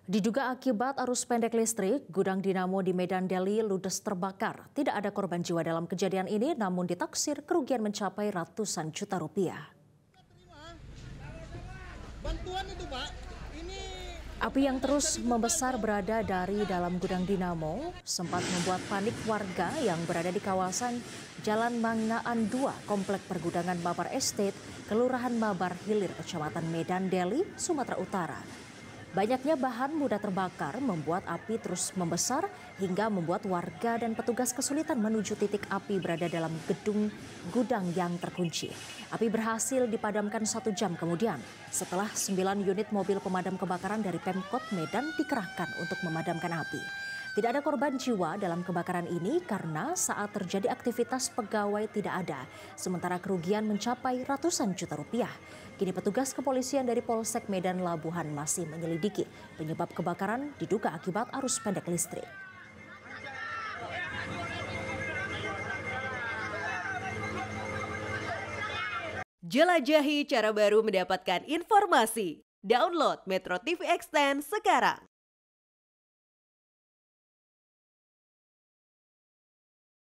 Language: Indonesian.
Diduga akibat arus pendek listrik, gudang dinamo di Medan Deli ludes terbakar. Tidak ada korban jiwa dalam kejadian ini, namun ditaksir kerugian mencapai ratusan juta rupiah. Bantuan itu, Pak. Ini api yang terus membesar berada dari dalam gudang dinamo sempat membuat panik warga yang berada di kawasan Jalan Mangnaan 2, Komplek Pergudangan Mabar Estate, Kelurahan Mabar Hilir, Kecamatan Medan Deli, Sumatera Utara. Banyaknya bahan mudah terbakar membuat api terus membesar hingga membuat warga dan petugas kesulitan menuju titik api berada dalam gedung gudang yang terkunci. Api berhasil dipadamkan 1 jam kemudian setelah 9 unit mobil pemadam kebakaran dari Pemkot Medan dikerahkan untuk memadamkan api. Tidak ada korban jiwa dalam kebakaran ini karena saat terjadi aktivitas pegawai tidak ada, sementara kerugian mencapai ratusan juta rupiah. Kini petugas kepolisian dari Polsek Medan Labuhan masih menyelidiki penyebab kebakaran diduga akibat arus pendek listrik. Jelajahi cara baru mendapatkan informasi. Download Metro TV Extend sekarang.